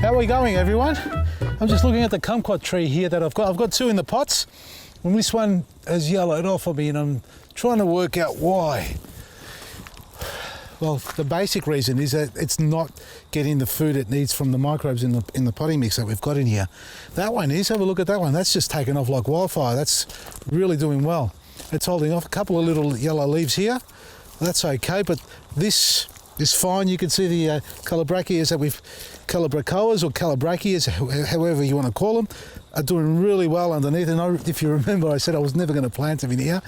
How are we going, everyone? I'm just looking at the kumquat tree here that I've got. I've got two in the pots, and this one has yellowed off on me, and I'm trying to work out why. Well, the basic reason is that it's not getting the food it needs from the microbes in the potting mix that we've got in here. That one is, have a look at that one. That's just taken off like wildfire. That's really doing well. It's holding off. A couple of little yellow leaves here. That's okay, but this is fine. You can see the calabrachias that calabrachoas or calabrachias, however you want to call them, are doing really well underneath. And if you remember, I said I was never going to plant them in here.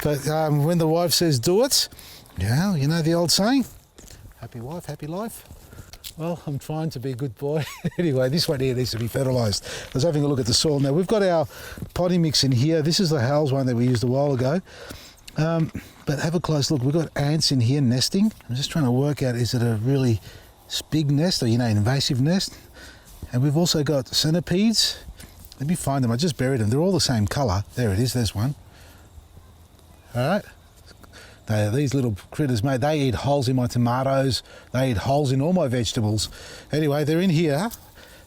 But when the wife says do it, yeah, you know the old saying, happy wife, happy life. Well, I'm trying to be a good boy. Anyway, this one here needs to be fertilised. I was having a look at the soil. Now, we've got our potting mix in here. This is the Howells one that we used a while ago. But have a close look. We've got ants in here nesting. I'm just trying to work out, is it a really big nest or, an invasive nest? And we've also got centipedes. Let me find them. I just buried them. They're all the same colour. There it is. There's one. All right. These little critters, mate, they eat holes in my tomatoes. They eat holes in all my vegetables. Anyway, they're in here.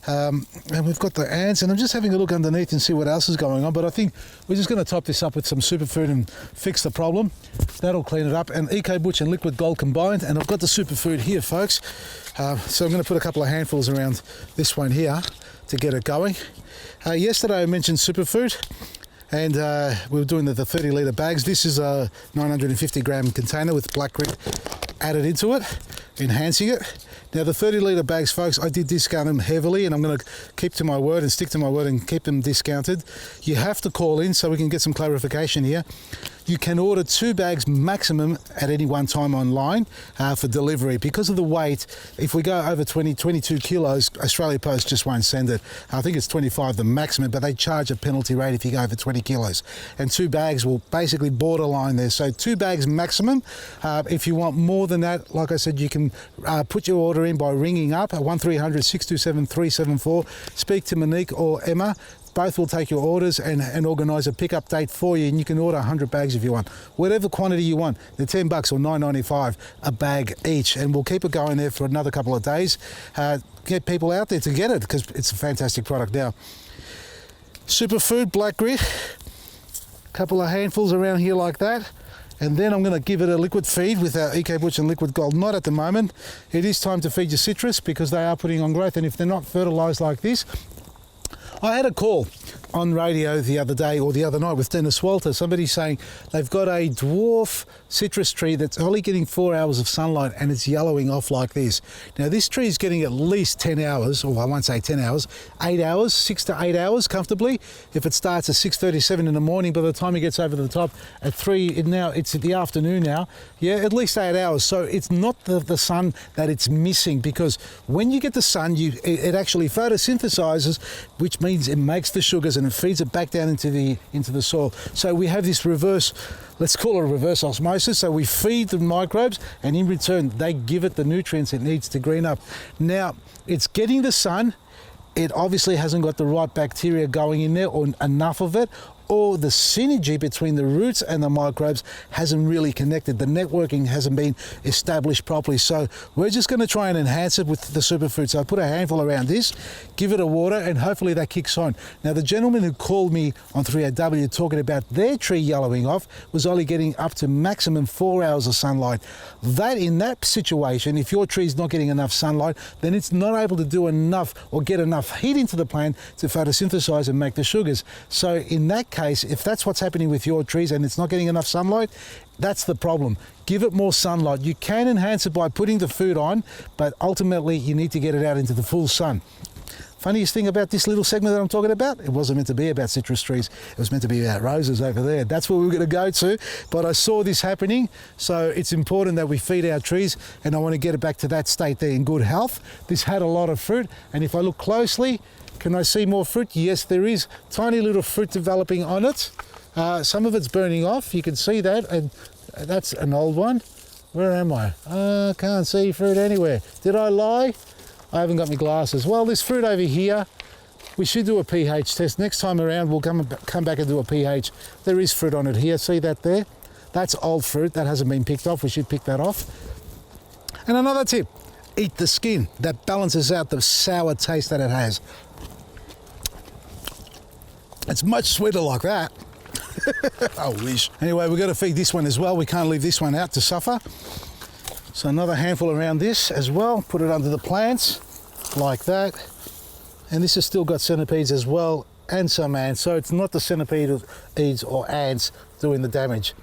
And we've got the ants, and I'm just having a look underneath and see what else is going on. But I think we're just going to top this up with some superfood and fix the problem. That'll clean it up. And EcoButch and Liquid Gold combined. And I've got the superfood here, folks. So I'm going to put a couple of handfuls around this one here to get it going. Yesterday I mentioned superfood. And we were doing the 30 litre bags. This is a 950 gram container with black grit added into it, enhancing it. Now the 30 litre bags, folks, I did discount them heavily, and I'm going to keep to my word and stick to my word and keep them discounted. You have to call in so we can get some clarification here. You can order 2 bags maximum at any one time online for delivery. Because of the weight, if we go over 22 kilos, Australia Post just won't send it. I think it's 25 the maximum, but they charge a penalty rate if you go over 20 kilos. And 2 bags will basically borderline there. So 2 bags maximum. If you want more than that, like I said, you can put your order in by ringing up at 1300 627 374. Speak to Monique or Emma. Both will take your orders and organise a pickup date for you, and you can order 100 bags if you want. Whatever quantity you want. They're $10 or $9.95 a bag each, and we'll keep it going there for another couple of days. Get people out there to get it, because it's a fantastic product now. Superfood, black grit, a couple of handfuls around here like that. And then I'm going to give it a liquid feed with our EcoButch and Liquid Gold. Not at the moment. It is time to feed your citrus because they are putting on growth, and if they're not fertilised like this, I had a call on radio the other day or the other night with Dennis Walter, somebody saying they've got a dwarf citrus tree that's only getting 4 hours of sunlight and it's yellowing off like this. Now this tree is getting at least 10 hours, or I won't say 10 hours, 8 hours, 6 to 8 hours comfortably. If it starts at 6:37 in the morning, by the time it gets over the top at 3, now it's the afternoon now, yeah, at least 8 hours. So it's not the sun that it's missing, because when you get the sun, it actually photosynthesizes, which means it makes the sugars and it feeds it back down into the soil. So we have this reverse, let's call it a reverse osmosis. So we feed the microbes, and in return they give it the nutrients it needs to green up. Now it's getting the sun. It obviously hasn't got the right bacteria going in there, or enough of it, or the synergy between the roots and the microbes hasn't really connected. The networking hasn't been established properly. So we're just going to try and enhance it with the superfood. So I put a handful around this, give it a water, and hopefully that kicks on. Now the gentleman who called me on 3AW talking about their tree yellowing off was only getting up to maximum 4 hours of sunlight. That, in that situation, if your tree is not getting enough sunlight, then it's not able to do enough or get enough heat into the plant to photosynthesize and make the sugars. So in that case, if that's what's happening with your trees and it's not getting enough sunlight, that's the problem. Give it more sunlight. You can enhance it by putting the food on, but ultimately you need to get it out into the full sun. Funniest thing about this little segment that I'm talking about, it wasn't meant to be about citrus trees. It was meant to be about roses over there. That's where we were going to go to, but I saw this happening, so it's important that we feed our trees, and I want to get it back to that state there in good health. This had a lot of fruit, and if I look closely, can I see more fruit? Yes, there is tiny little fruit developing on it. Some of it's burning off. You can see that, and that's an old one. Where am I? Can't see fruit anywhere. Did I lie? I haven't got my glasses. Well, this fruit over here, we should do a pH test. Next time around, we'll come back and do a pH. There is fruit on it here. See that there? That's old fruit. That hasn't been picked off. We should pick that off. And another tip, eat the skin. That balances out the sour taste that it has. It's much sweeter like that. I wish. Anyway, we've got to feed this one as well. We can't leave this one out to suffer. So another handful around this as well. Put it under the plants like that. And this has still got centipedes as well and some ants. So it's not the centipedes or ants doing the damage.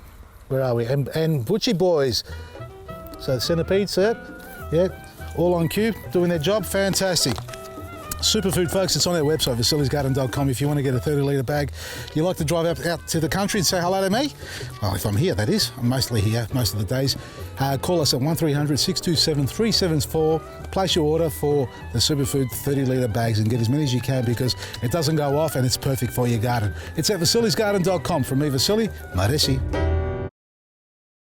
Where are we? And butchie boys. So the centipedes, yeah, all on cue, doing their job. Fantastic. Superfood, folks, it's on our website, vasilisgarden.com. If you want to get a 30-litre bag, you like to drive out to the country and say hello to me? Well, if I'm here, that is. I'm mostly here most of the days. Call us at 1300 627 374. Place your order for the Superfood 30-litre bags and get as many as you can because it doesn't go off and it's perfect for your garden. It's at vasilisgarden.com. From me, Vasili, Maresi.